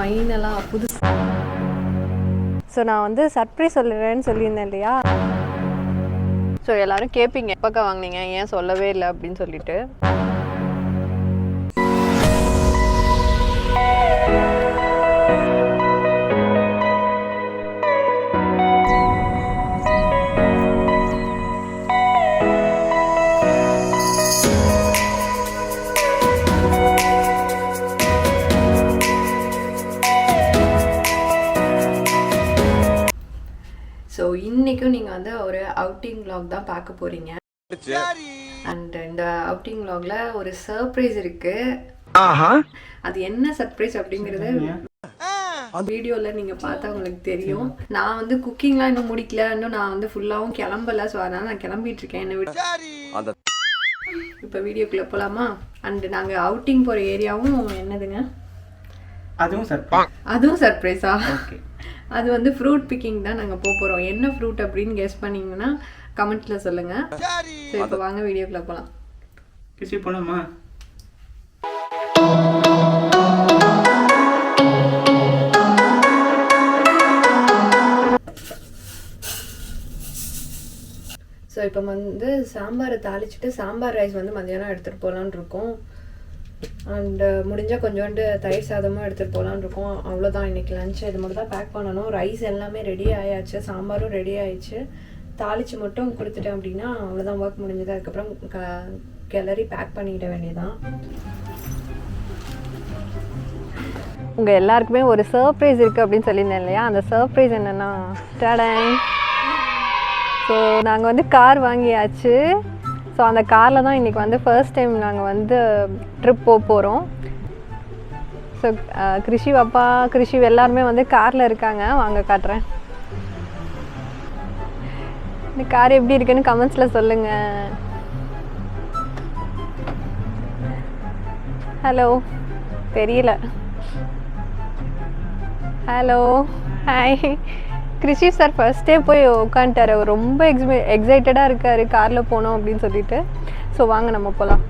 ஃபைனலாக புதுசு. ஸோ நான் வந்து சர்ப்ரைஸ் சொல்லுறேன்னு சொல்லியிருந்தேன் இல்லையா? ஸோ எல்லோரும் கேட்பீங்க எப்போக்கா வாங்கினீங்க, ஏன் சொல்லவே இல்லை அப்படின்னு சொல்லிட்டு. ஸோ இன்றைக்கும் நீங்கள் வந்து ஒரு அவுட்டிங் விலாக் தான் பார்க்க போகிறீங்க. அண்ட் இந்த அவுட்டிங் விலாகில் ஒரு சர்ப்ரைஸ் இருக்குது. அது என்ன சர்ப்ரைஸ் அப்படிங்கிறது வீடியோவில் நீங்கள் பார்த்தா உங்களுக்கு தெரியும். நான் வந்து குக்கிங்லாம் இன்னும் முடிக்கல, இன்னும் நான் வந்து ஃபுல்லாகவும் கிளம்பல. ஸோ அதனால் நான் கிளம்பிட்டு இருக்கேன். என்னை விட்டு இப்போ வீடியோக்குள்ளே போகலாமா? அண்ட் நாங்கள் அவுட்டிங் போகிற ஏரியாவும் என்னதுங்க, அதுவும் சர்ப்ரைஸா? அது வந்து ஃப்ரூட் பிக்கிங் தான் நாங்கள் போகிறோம். என்ன ஃப்ரூட் அப்படின்னு கெஸ் பண்ணிங்கன்னா கமெண்ட்டில் சொல்லுங்கள். சரி இப்போ வாங்க வீடியோக்குள்ளே போகலாம். கிசி போகலாமா? ஸோ இப்போ வந்து சாம்பாரை தாளிச்சிட்டு சாம்பார் ரைஸ் வந்து மதியானம் எடுத்துகிட்டு போகலான்னு இருக்கோம். அண்டு முடிஞ்சால் கொஞ்சோண்டு தயிர் சாதமும் எடுத்துகிட்டு போகலான்னு இருக்கோம். அவ்வளோதான் இன்றைக்கி லஞ்ச். இது மட்டும் தான் பேக் பண்ணணும். ரைஸ் எல்லாமே ரெடி ஆயாச்சு, சாம்பாரும் ரெடி ஆயிடுச்சு. தாளித்து மட்டும் கொடுத்துட்டேன் அப்படின்னா அவ்வளோதான், ஒர்க் முடிஞ்சது. அதுக்கப்புறம் கிளறி பேக் பண்ணிக்கிட வேண்டியதான். உங்கள் எல்லாருக்குமே ஒரு சர்ப்ரைஸ் இருக்குது அப்படின்னு சொல்லியிருந்தேன் இல்லையா? அந்த சர்ப்ரைஸ் என்னென்னா, ஸோ நாங்கள் வந்து கார் வாங்கியாச்சு. ஸோ அந்த காரில் தான் இன்றைக்கி வந்து ஃபர்ஸ்ட் டைம் நாங்கள் வந்து ட்ரிப் போகிறோம். ஸோ கிருஷி அப்பா, கிருஷி எல்லாருமே வந்து காரில் இருக்காங்க. வாங்க காட்டுறேன். இந்த கார் எப்படி இருக்குன்னு கமெண்ட்ஸில் சொல்லுங்கள். ஹலோ, தெரியல. Hello, hi. கிருஷி சார் ஃபர்ஸ்டே போய் உட்காந்துட்டார். அவர் ரொம்ப எக்ஸைட்டடாக இருக்கார் காரில் போனோம் அப்படின்னு சொல்லிட்டு. ஸோ வாங்க நம்ம போகலாம்.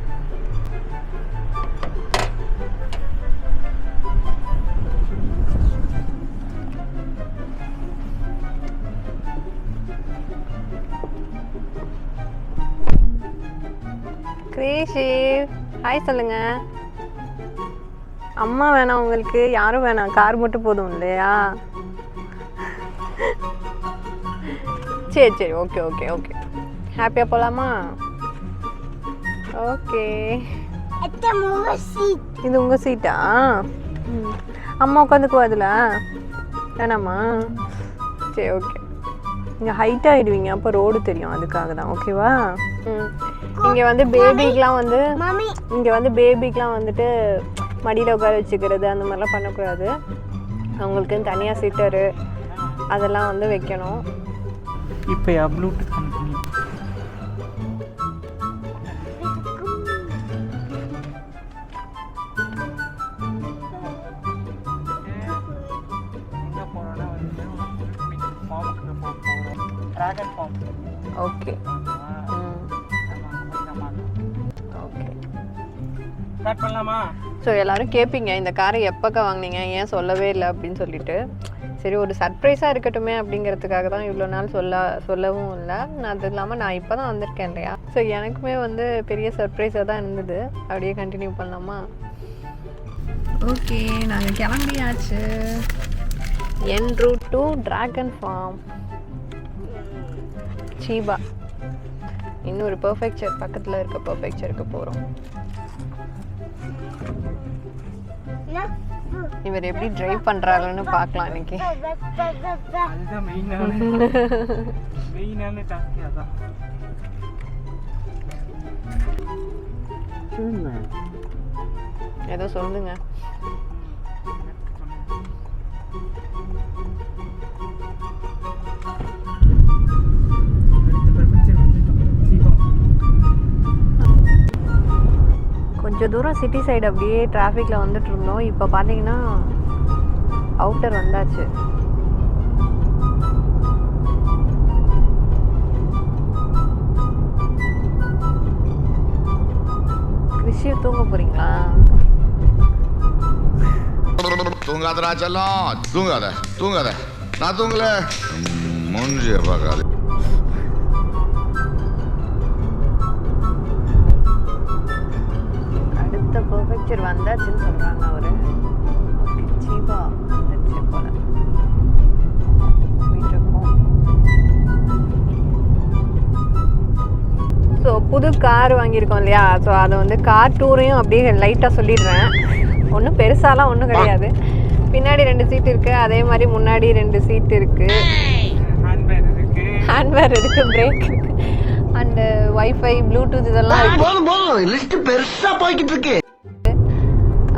கிருஷி ஹாய் சொல்லுங்க. அம்மா வேணாம் உங்களுக்கு, யாரும் வேணாம், கார் மட்டும் போதும் இல்லையா? சரி சரி, ஓகே ஓகே ஓகே. ஹாப்பியாக போகலாமா? ஓகே. இது உங்கள் சீட்டா? அம்மா உட்காந்துக்குவாதுல வேணாமா? சரி ஓகே. இங்கே ஹைட் ஆகிடுவீங்க, அப்போ ரோடு தெரியும், அதுக்காக தான். ஓகேவா? இங்கே வந்து பேபிக்கெலாம் வந்து வந்துட்டு மடியில் உட்கார வச்சுக்கிறது அந்த மாதிரிலாம் பண்ணக்கூடாது. அவங்களுக்குன்னு தனியாக சீட்டரு அதெல்லாம் வந்து வைக்கணும். இப்போ ப்ளூடூத் கனெக்ட் பண்ணி dragon farm. Okay okay, start பண்ணலாமா? ஸோ எல்லோரும் கேட்பீங்க இந்த காரை எப்போக்கா வாங்கினீங்க, ஏன் சொல்லவே இல்லை அப்படின்னு சொல்லிட்டு. சரி ஒரு சர்ப்ரைஸாக இருக்கட்டுமே அப்படிங்கிறதுக்காக தான் இவ்வளோ நாள் சொல்லவும் இல்லை. அது இல்லாமல் நான் இப்போ தான் வந்திருக்கேன் இல்லையா? ஸோ எனக்குமே வந்து பெரிய சர்ப்ரைஸாக தான் இருந்தது. அப்படியே கண்டினியூ பண்ணலாமா? ஓகே, நாங்கள் கிளம்பியாச்சு. என் ரூட் டு ட்ராகன் ஃபார்ம் சீபா. இன்னொரு பர்ஃபெக்சர் பக்கத்தில் இருக்க பர்ஃபெக்சருக்கு போகிறோம். இவர் எப்படி டிரைவ் பண்றாருன்னு பார்க்கலாம் இன்னைக்கு. அதுதான் மெயினான டாஸ்க். அதான் ஏதோ சொல்லுங்க. கொஞ்சம் தூரம் சிட்டி சைடு அப்படியே டிராஃபிக்கில் வந்துட்டு இருந்தோம். இப்போ பார்த்தீங்கன்னா அவுட்டர் வந்தாச்சு. கிருஷி தூங்க போறீங்களா? தூங்காதடா செல்லம், தூங்காத தூங்காத. நான் தூங்கல, மூஞ்சிய பார்க்காது. அடுத்த பர்ஃபெக்சர் வந்தாச்சுன்னு சொல்றாங்க அவரு. ஓகே, சீபா வந்துச்சு போல. ஸோ புது கார் வாங்கியிருக்கோம் இல்லையா, ஸோ அதை வந்து கார் டூரையும் அப்படியே லைட்டாக சொல்லிடுறேன். ஒன்றும் பெருசாலாம் ஒன்றும் கிடையாது. பின்னாடி 2 சீட் இருக்குது, அதே மாதிரி முன்னாடி 2 சீட் இருக்குது, ஹேண்ட்பேர் இருக்குது, பிரேக் இருக்குது, அண்டு வைஃபை, ப்ளூடூத் இதெல்லாம் இருக்குது. பெருசா போய்கிட்டு இருக்கு.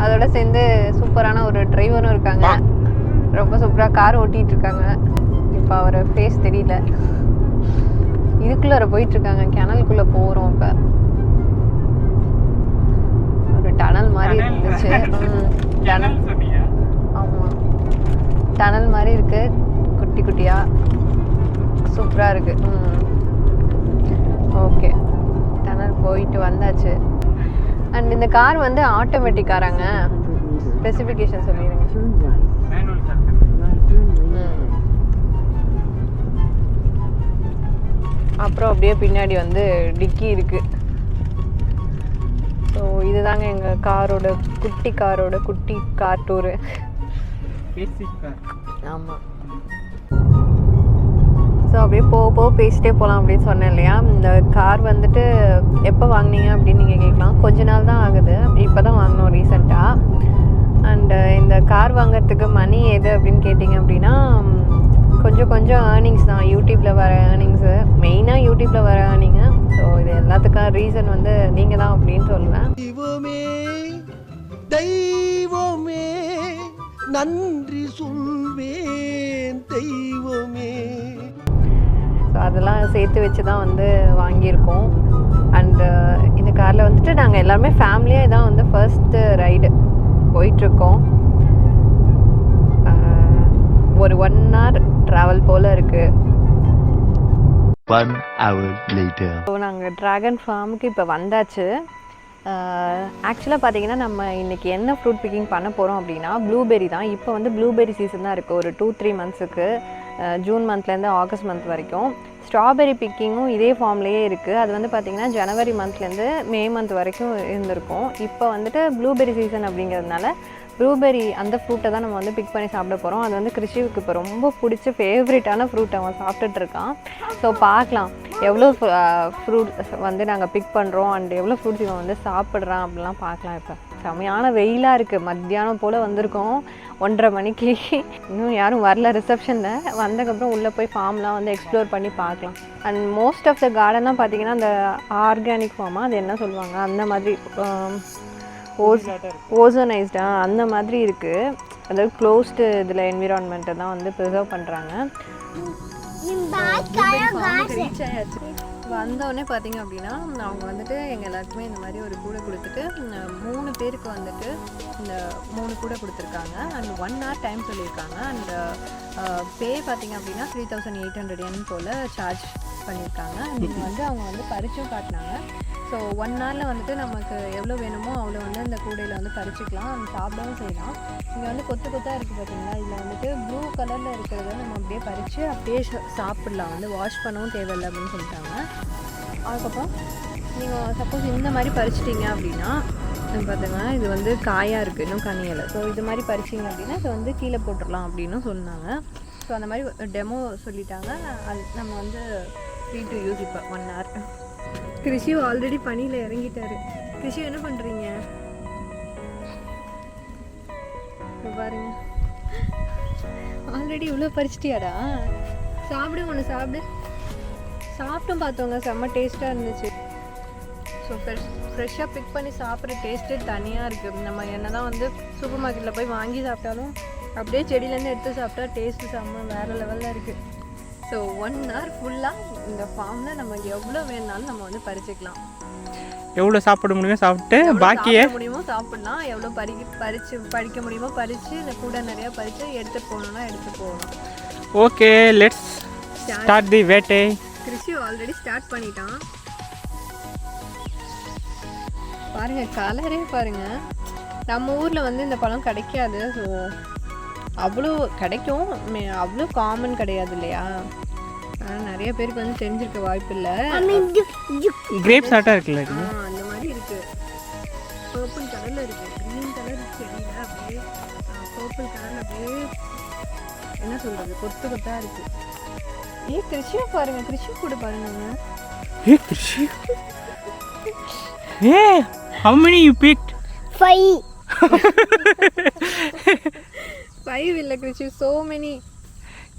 அதோட சேர்ந்து சூப்பரான ஒரு டிரைவரும் இருக்காங்க. ரொம்ப சூப்பராக கார் ஓட்டிகிட்டு இருக்காங்க. இப்போ அவர் ஃபேஸ் தெரியல. இதுக்குள்ளே போயிட்டுருக்காங்க, கிணலுக்குள்ளே போகிறோம். இப்போ ஒரு டனல் மாதிரி இருந்துச்சு. டனல், ஆமாம், டனல் மாதிரி இருக்குது, குட்டி குட்டியாக சூப்பராக இருக்குது. ஓகே, டனல் போயிட்டு வந்தாச்சு. அண்ட் இந்த கார் வந்து ஆட்டோமேட்டிக் காராங்க. ஸ்பெசிஃபிகேஷன் சொல்லிடுங்க. அப்புறம் அப்படியே பின்னாடி வந்து டிக்கி இருக்குது. ஸோ இதுதாங்க எங்கள் காரோட குட்டி கார் டூரு. ஆமாம். ஸோ அப்படியே போக பேசிட்டே போகலாம் அப்படின்னு சொன்னேன் இல்லையா. இந்த கார் வந்துட்டு எப்போ வாங்கினீங்க அப்படின்னு நீங்கள் கேட்கலாம். கொஞ்ச நாள் தான் ஆகுது, இப்போ தான் வாங்கினோம் ரீசெண்டாக. அண்டு இந்த கார் வாங்கிறதுக்கு மணி எது அப்படின்னு கேட்டிங்க அப்படின்னா, கொஞ்சம் ஏர்னிங்ஸ் தான். யூடியூப்பில் வர ஏர்னிங்ஸு, மெயினாக யூடியூப்பில் வர ஏர்னிங்கு. ஸோ இது எல்லாத்துக்கான ரீசன் வந்து நீங்கள் தான் அப்படின்னு சொல்லுவேன். தெய்வமே நன்றி சொல்வேன் தெய்வமே. ஸோ அதெல்லாம் சேர்த்து வச்சு தான் வந்து வாங்கியிருக்கோம். அண்டு இந்த காரில் வந்துட்டு நாங்கள் எல்லாருமே ஃபேமிலியாக இதான் வந்து ஃபர்ஸ்ட்டு ரைடு போயிட்டுருக்கோம். ஒரு 1 hour ட்ராவல் போல் இருக்குது. 1 hour later. ஸோ நாங்கள் ட்ராகன் ஃபார்முக்கு இப்போ வந்தாச்சு. ஆக்சுவலாக பார்த்தீங்கன்னா நம்ம இன்றைக்கி என்ன ஃப்ரூட் பிக்கிங் பண்ண போகிறோம் அப்படின்னா ப்ளூபெரி தான். இப்போ வந்து ப்ளூபெரி சீசன் தான் இருக்குது ஒரு 2-3 மந்த்ஸுக்கு, ஜூன் மந்த்லேருந்து ஆகஸ்ட் மந்த் வரைக்கும். ஸ்ட்ராபெரி பிக்கிங்கும் இதே ஃபார்ம்லேயே இருக்குது. அது வந்து பார்த்திங்கன்னா ஜனவரி மந்த்லேருந்து மே மந்த் வரைக்கும் இருந்திருக்கும். இப்போ வந்துட்டு ப்ளூபெரி சீசன் அப்படிங்கிறதுனால ப்ளூபெரி அந்த ஃப்ரூட்டை தான் நம்ம வந்து பிக் பண்ணி சாப்பிட போகிறோம். அது வந்து கிருஷிவுக்கு இப்போ ரொம்ப பிடிச்ச ஃபேவரட்டான ஃப்ரூட் அவன் சாப்பிட்டுட்ருக்கான். ஸோ பார்க்கலாம் எவ்வளோ ஃப்ரூட் வந்து நாங்கள் பிக் பண்ணுறோம் அண்ட் எவ்வளோ ஃப்ரூட்ஸ் இவன் வந்து சாப்பிட்றான் அப்படிலாம் பார்க்கலாம். இப்போ செமையான வெயிலாக இருக்குது. மத்தியானம் போல் வந்திருக்கோம் 1:30 மணிக்கு. இன்னும் யாரும் வரல ரிசப்ஷனில். வந்ததுக்கப்புறம் உள்ளே போய் ஃபார்ம்லாம் வந்து எக்ஸ்ப்ளோர் பண்ணி பார்க்கலாம். அண்ட் மோஸ்ட் ஆஃப் த கார்டன்லாம் பார்த்திங்கன்னா அந்த ஆர்கானிக் ஃபார்மாக அது என்ன சொல்லுவாங்க, அந்த மாதிரி ஓசோனைஸ்டா அந்த மாதிரி இருக்குது. அதாவது க்ளோஸ்டு இதில் என்விரான்மெண்ட்டை தான் வந்து ப்ரிசர்வ் பண்ணுறாங்க. வந்தோடனே பார்த்தீங்க அப்படின்னா அவங்க வந்துட்டு எங்கள் எல்லாருக்குமே இந்த மாதிரி ஒரு கூடை கொடுத்துட்டு 3 பேருக்கு வந்துட்டு இந்த 3 கூடை கொடுத்துருக்காங்க. அண்ட் 1 hour டைம் சொல்லியிருக்காங்க. அண்ட் பே பார்த்தீங்க அப்படின்னா 3800 yen போல் சார்ஜ் பண்ணியிருக்காங்க. நீங்கள் வந்து அவங்க வந்து பறிச்சும் காட்டினாங்க. ஸோ 1 hourல் வந்துட்டு நமக்கு எவ்வளோ வேணுமோ அவ்வளோ வந்து இந்த கூடையில் வந்து பறிச்சுக்கலாம், அந்த சாப்பிடவும் செய்யலாம். இங்கே வந்து கொத்து கொத்தாக இருக்குது பார்த்தீங்களா, இதில் வந்துட்டு ப்ளூ கலரில் இருக்கிறத நம்ம அப்படியே பறித்து அப்படியே சாப்பிட்லாம், வந்து வாஷ் பண்ணவும் தேவையில்லை அப்படின்னு சொல்லிட்டாங்க. அதுக்கப்புறம் நீங்கள் சப்போஸ் இந்த மாதிரி பறிச்சிட்டிங்க அப்படின்னா பார்த்துங்க, இது வந்து காயாக இருக்குது, இன்னும் கனியலை. ஸோ இது மாதிரி பறிச்சிங்க அப்படின்னா இதை வந்து கீழே போட்டுடலாம் அப்படின்னு சொன்னாங்க. ஸோ அந்த மாதிரி டெமோ சொல்லிட்டாங்க. அது நம்ம வந்து ஃப்ரீ டு யூஸ் இப்போ 1 hour. கிருஷி ஆல்ரெடி பனியில் இறங்கிட்டாரு. கிருஷி என்ன பண்ணுறீங்க பாருங்க, ஆல்ரெடி இவ்வளோ பறிச்சிட்டியாடா. சாப்பிடு, ஒன்று சாப்பிட்டும் பார்த்தோங்க, செம்ம டேஸ்ட்டாக இருந்துச்சு. ஸோ ஃப்ரெஷ்ஷாக பிக் பண்ணி சாப்பிட்ற டேஸ்ட்டே தனியாக இருக்குது. நம்ம என்ன தான் வந்து சூப்பர் மார்க்கெட்டில் போய் வாங்கி சாப்பிட்டாலும் அப்படியே செடியிலேருந்து எடுத்து சாப்பிட்டா டேஸ்ட்டு செம்ம வேறு லெவலில் இருக்குது. ஸோ 1 hour ஃபுல்லாக இந்த ஃபார்மில் நமக்கு எவ்வளோ வேணுனாலும் நம்ம வந்து பறிச்சுக்கலாம். எவ்வளோ சாப்பிட முடியுமோ சாப்பிட்டு பாக்கியே முடியுமோ சாப்பிட்லாம், எவ்வளோ பறிக்க முடியுமோ பறித்து இந்த கூட நிறையா பறித்து எடுத்துகிட்டு போகணுன்னா எடுத்துகிட்டு போகலாம். ஓகே, லெட்ஸ் ஸ்டார்ட் தி வேட்டை. கிருஷி ஆல்ரெடி ஸ்டார்ட் பண்ணிட்டான். பாருங்கள், கலரே பாருங்கள். நம்ம ஊரில் வந்து இந்த பழம் கிடைக்காது. ஸோ அவ்வளோ கிடைக்கும், அவ்வளோ காமன் கிடையாது இல்லையா? ஆனால் நிறைய பேருக்கு வந்து தெரிஞ்சிருக்க வாய்ப்பு இல்லை. கிரேப்ஸ் ஆட்டா இருக்குல்ல இது? அந்த மாதிரி இருக்குது. பர்பிள் கலரில் இருக்குது, க்ரீன் கலர் செடியில் அப்படியே பர்பிள் கலரில் அப்படியே என்ன சொல்கிறது கொத்து கொத்தாக இருக்குது. கிருஷியை பாருங்க, கிருஷி கூட பாருங்க. Krishi, how many you picked? 5 இல்லை கிருஷி, so many.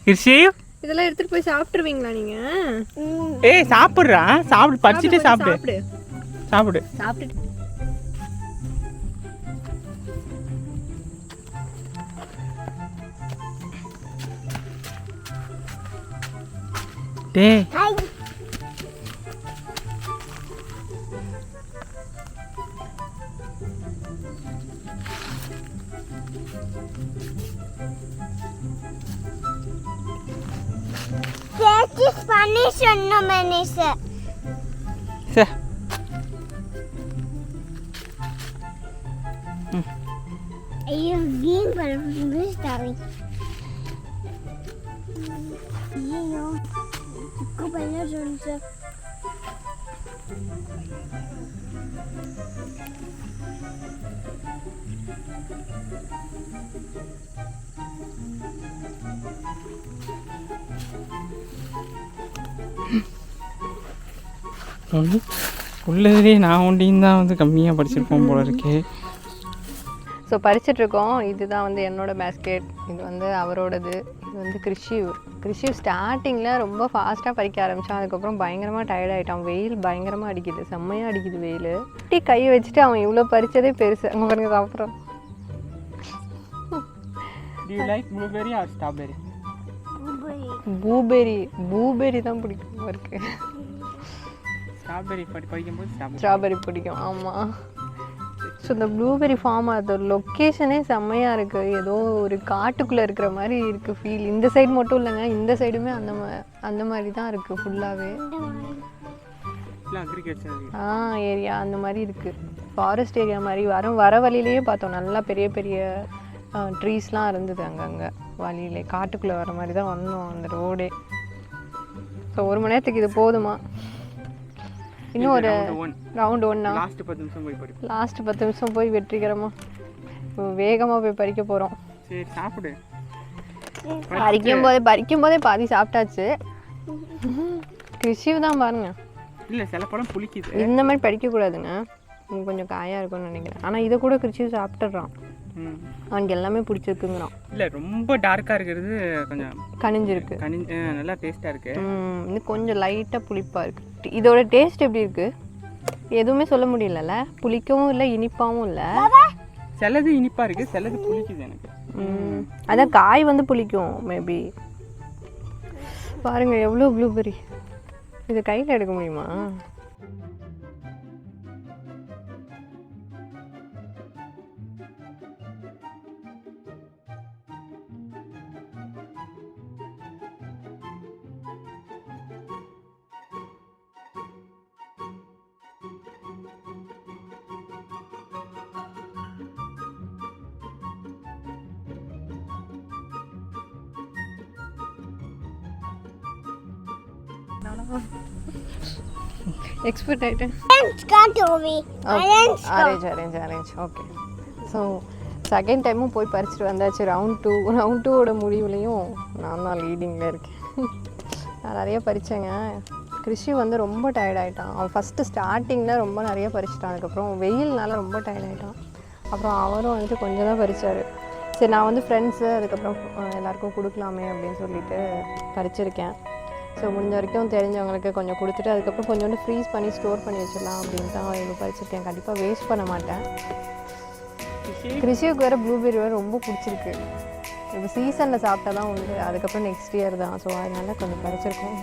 கிருஷி, இதெல்லாம் எடுத்துட்டு போய் சாப்பிட்டுருவீங்களா நீங்க? சாப்பிடுறா, சாப்பிடு, பறிச்சுட்டு சாப்பிடு. சாப்பிடு சாப்பிட்டு டேய். Spanish no me sé. சே. Ellos bien para no está bien. Y yo, compañeros son உள்ளதுலேயே நான் ஒண்டியும் தான் வந்து கம்மியாக படிச்சிருப்போம் போல இருக்கே. ஸோ பறிச்சிட்ருக்கோம். இதுதான் வந்து என்னோட பேஸ்கெட், இது வந்து அவரோடது, இது வந்து கிருஷி ஸ்டார்டிங்கில் ரொம்ப ஃபாஸ்ட்டாக பறிக்க ஆரம்பித்தான். அதுக்கப்புறம் பயங்கரமாக டயர்ட் ஆகிட்டான். வெயில் பயங்கரமாக அடிக்குது, செம்மையாக அடிக்குது வெயில். இப்படி கை வச்சுட்டு அவன் இவ்வளோ பறித்ததே பெருசு. அங்கே பாருங்க சாப்பிட்றான். Do you like blueberry or strawberry? பூபெரி தான் பிடிக்கும் இருக்கு. ஸ்ட்ராபெரி பிடிக்கும், ஆமாம். ஸோ இந்த ப்ளூபெரி ஃபார்ம் அதோட லொக்கேஷனே செம்மையாக இருக்குது. ஏதோ ஒரு காட்டுக்குள்ளே இருக்கிற மாதிரி இருக்குது ஃபீல். இந்த சைடு மட்டும் இல்லைங்க, இந்த சைடுமே அந்த மாதிரி தான் இருக்குது ஃபுல்லாகவே. ஏரியா அந்த மாதிரி இருக்குது, ஃபாரஸ்ட் ஏரியா மாதிரி. வர வழியிலேயே பார்த்தோம், நல்லா பெரிய பெரிய ட்ரீஸ்லாம் இருந்தது அங்கங்கே வழியிலே. காட்டுக்குள்ளே வர மாதிரி தான் வந்தோம் அந்த ரோடே. ஸோ 1 மணி நேரத்துக்கு இது போதுமா? இன்னும் ஒரு ரவுண்ட் 1 லாஸ்ட் 10 நிமிஷம் போய் வெற்றிகரமாக வேகமாக போய் பறிக்க போகிறோம். சரி, சாப்பிடு. பறிக்கும் போதே பாதி சாப்பிட்டாச்சு. கிருஷி தான் பாருங்க. இல்லை, சில பழம் புளிக்குது. இந்த மாதிரி பறிக்கக்கூடாதுங்க, கொஞ்சம் காயாக இருக்கும்னு நினைக்கிறேன். ஆனால் இதை கூட கிருஷி சாப்பிட்டுறான். அவனுக்கு எல்லாமே பிடிச்சிருக்குங்கிறான். இல்லை, ரொம்ப டார்க்காக இருக்கிறது கொஞ்சம் கனிஞ்சிருக்கு, நல்லா டேஸ்ட்டாக இருக்குது. இது கொஞ்சம் லைட்டாக புளிப்பாக இருக்குது. இதோட டேஸ்ட் எப்படி இருக்குது எதுவுமே சொல்ல முடியலல்ல. புளிக்கவும் இல்லை, இனிப்பாகவும் இல்லை. சிலது இனிப்பாக இருக்குது, சிலது புளிக்குது எனக்கு. அதான் காய் வந்து புளிக்கும் மேபி. பாருங்கள் எவ்வளோ ப்ளூபெரி. இது கையில் எடுக்க முடியுமா? எக்ஸ்பர்ட் ஆகிட்டேன். Arrange okay. ஸோ செகண்ட் டைமும் போய் பறிச்சுட்டு வந்தாச்சு. ரவுண்ட் 2 முடிவுலையும் நான் தான் லீடிங்கில் இருக்கேன். நான் நிறைய பறித்தேங்க. கிருஷி வந்து ரொம்ப டயர்ட் ஆகிட்டான். அவன் ஃபஸ்ட்டு ஸ்டார்டிங்கில் ரொம்ப நிறைய பறிச்சிட்டான். அதுக்கப்புறம் வெயில்னால ரொம்ப டயர்ட் ஆகிட்டான். அப்புறம் அவரும் வந்துட்டு கொஞ்சம் தான் பறித்தார். சரி, நான் வந்து ஃப்ரெண்ட்ஸு அதுக்கப்புறம் எல்லாேருக்கும் கொடுக்கலாமே அப்படின்னு சொல்லிட்டு பறிச்சிருக்கேன். ஸோ முடிஞ்ச வரைக்கும் தெரிஞ்சவங்களுக்கு கொஞ்சம் கொடுத்துட்டு அதுக்கப்புறம் கொஞ்சோண்டு ஃப்ரீஸ் பண்ணி ஸ்டோர் பண்ணி வச்சிடலாம் அப்படின்னு தான் இவ்வளோ பறிச்சிருக்கேன். கண்டிப்பாக வேஸ்ட் பண்ண மாட்டேன். கிருஷிக்கு வேறு ப்ளூபெரி வேறு ரொம்ப பிடிச்சிருக்கு. இப்போ சீசனில் சாப்பிட்டா தான் உண்டு, அதுக்கப்புறம் நெக்ஸ்ட் இயர் தான். ஸோ அதனால் கொஞ்சம் பறிச்சிருக்கோம்.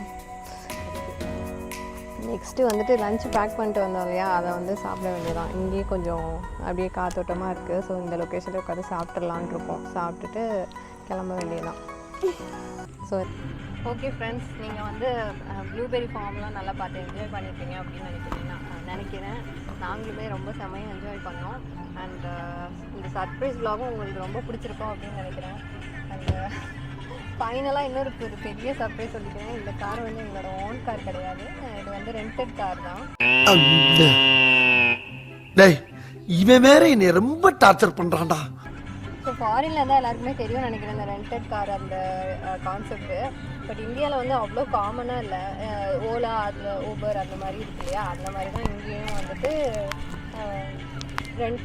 நெக்ஸ்ட்டு வந்துட்டு லஞ்ச் பேக் பண்ணிட்டு வந்தோம் இல்லையா, அதை வந்து சாப்பிட வேண்டியதான். இங்கேயே கொஞ்சம் அப்படியே காத்தோட்டமாக இருக்குது. ஸோ இந்த லொக்கேஷனில் உட்காந்து சாப்பிட்றலான் இருக்கோம். சாப்பிட்டுட்டு கிளம்ப வேண்டியதான். ஸோ ஓகே ஃப்ரெண்ட்ஸ், நீங்கள் வந்து ப்ளூபெரி ஃபார்ம்லாம் நல்லா பார்த்து என்ஜாய் பண்ணியிருப்பீங்க அப்படின்னு நினைக்கிறேன். நாங்களுமே ரொம்ப செமையாக என்ஜாய் பண்ணோம். அண்ட் இந்த சர்ப்ரைஸ் vlog உங்களுக்கு ரொம்ப பிடிச்சிருக்கோம் அப்படின்னு நினைக்கிறேன். ஃபைனலாக இன்னொரு ஒரு பெரிய சர்ப்ரைஸ் சொல்லிக்கிறேன். இந்த கார் வந்து எங்களோட ஓன் கார் கிடையாது, இது வந்து ரெண்டட் கார் தான். டேய் இவன் வேற என்னை ரொம்ப டார்ச்சர் பண்றான்டா. ஸோ ஃபாரினில் தான் எல்லாருக்குமே தெரியும் நினைக்கிறேன் இந்த ரெண்டட் கார் அந்த கான்செப்ட்டு. பட் இந்தியாவில் வந்து அவ்வளோ காமனாக இல்லை. ஓலா அதில் ஊபர் அந்த மாதிரி இருக்கு இல்லையா, அந்த மாதிரி தான் இங்கேயும் வந்துட்டு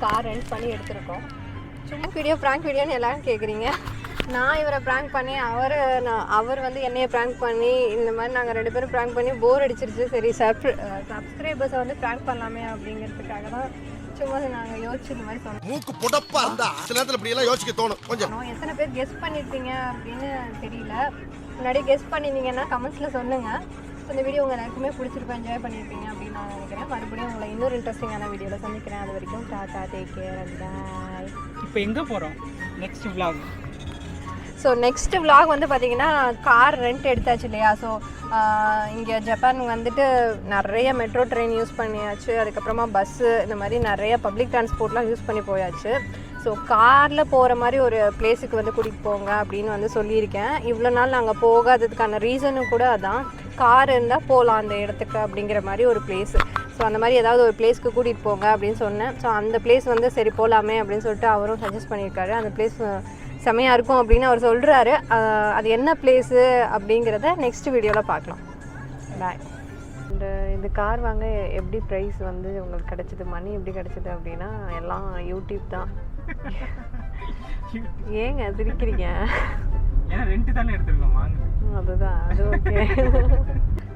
கார் ரெண்ட் பண்ணி எடுத்திருக்கோம். சும்மா வீடியோ ப்ராங்க் வீடியோன்னு எல்லாரும் கேட்குறீங்க. நான் இவரை ப்ராங்க் பண்ணி அவர் வந்து என்னையை ப்ராங்க் பண்ணி இந்த மாதிரி நாங்கள் 2 பேரும் ப்ராங்க் பண்ணி போர் அடிச்சிருச்சு. சரி சப்ஸ்கிரைபர்ஸை வந்து ப்ராங்க் பண்ணலாமே அப்படிங்கிறதுக்காக தான் சும்மா நாங்கள் யோசிச்சு இந்த மாதிரி சொன்னோம். மூக்கு புடப்பா இருந்தா சில நேரத்துல இப்படி எல்லாம் யோசிக்க தோணும். கொஞ்சம் எத்தனை பேர் கெஸ் பண்ணியிருப்பீங்க அப்படின்னு தெரியல. முன்னாடி கெஸ் பண்ணியிருந்தீங்கன்னா கமெண்ட்ஸில் சொல்லுங்கள். இந்த வீடியோ உங்கள் எல்லாருக்குமே பிடிச்சிருப்பேன், என்ஜாய் பண்ணியிருப்பீங்க அப்படின்னு நான் நினைக்கிறேன். மறுபடியும் உங்களை இன்னொரு இன்ட்ரெஸ்டிங்கான வீடியோவில் சந்திக்கிறேன். அது வரைக்கும் டாடா, டேக் கேர் அண்ட் பாய். இப்போ எங்கே போகிறோம் next vlog? So next vlog வந்து பார்த்திங்கன்னா கார் ரெண்ட் எடுத்தாச்சு இல்லையா. ஸோ இங்கே ஜப்பான் வந்துட்டு நிறைய மெட்ரோ ட்ரெயின் யூஸ் பண்ணியாச்சு, அதுக்கப்புறமா பஸ்ஸு, இந்த மாதிரி நிறைய பப்ளிக் டிரான்ஸ்போர்ட்லாம் யூஸ் பண்ணி போயாச்சு. ஸோ காரில் போகிற மாதிரி ஒரு பிளேஸுக்கு வந்து கூட்டிகிட்டு போங்க அப்படின்னு வந்து சொல்லியிருக்கேன். இவ்வளோ நாள் நாங்கள் போகாததுக்கான ரீசனும் கூட அதான், கார் இருந்தால் போகலாம் அந்த இடத்துக்கு அப்படிங்கிற மாதிரி ஒரு பிளேஸு. ஸோ அந்த மாதிரி ஏதாவது ஒரு பிளேஸ்க்கு கூட்டிகிட்டு போங்க அப்படின்னு சொன்னேன். ஸோ அந்த பிளேஸ் வந்து சரி போகலாமே அப்படின்னு சொல்லிட்டு அவரும் சஜஸ்ட் பண்ணியிருக்காரு. அந்த பிளேஸ் செமையாக இருக்கும் அப்படின்னு அவர் சொல்கிறாரு. அது என்ன பிளேஸு அப்படிங்கிறத நெக்ஸ்ட் வீடியோவில் பார்க்கலாம். பாய். இந்த கார் வாங்க எப்படி ப்ரைஸ் வந்து உங்களுக்கு கிடச்சிது, மணி எப்படி கிடச்சிது அப்படின்னா எல்லாம் யூடியூப் தான். ஏங்க சிரிக்கிறீங்க? ஏன்னா ரெண்ட் தானே எடுத்துருக்கோம், வாங்க. அதுதான், அது ஓகே.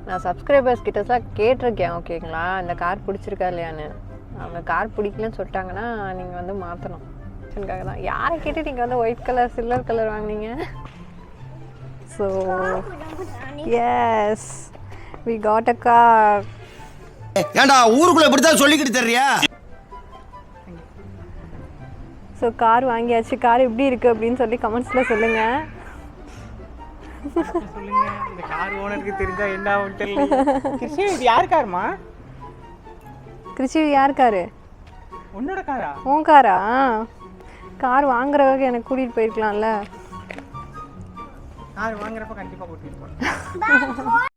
நான் சப்ஸ்கிரைபர்ஸ் கிட்டலாம் கேட்டிருக்கேன், ஓகேங்களா, இந்த கார் பிடிச்சிருக்கா இல்லையான்னு. அவங்க கார் பிடிக்கலன்னு சொல்லிட்டாங்கன்னா நீங்கள் வந்து மாற்றணும் தான். யாரை கேட்டு நீங்கள் வந்து ஒயிட் கலர் சில்வர் கலர் வாங்கினீங்க? So yes, we got a car. ஏண்டா ஊருக்குள்ள இப்படித்தான் சொல்லிக்கிட்டு தெரியா? ஸோ கார் வாங்கியாச்சு. கார் எப்படி இருக்குது அப்படின்னு சொல்லி கமெண்ட்ஸில் சொல்லுங்கள். சொல்லுங்க, இந்த கார் ஓனருக்கு தெரிஞ்சா என்ன ஆகும் தெரியல. கிருஷ்ணி, இது யார் காருமா? கிருஷி யார் காரு? உன்னோட காரா? உன் காரா? கார் வாங்குறவங்க எனக்கு கூட்டிகிட்டு போயிருக்கலாம்ல. கார் வாங்குறப்ப கண்டிப்பாக கூட்டிகிட்டு போகிறேன்.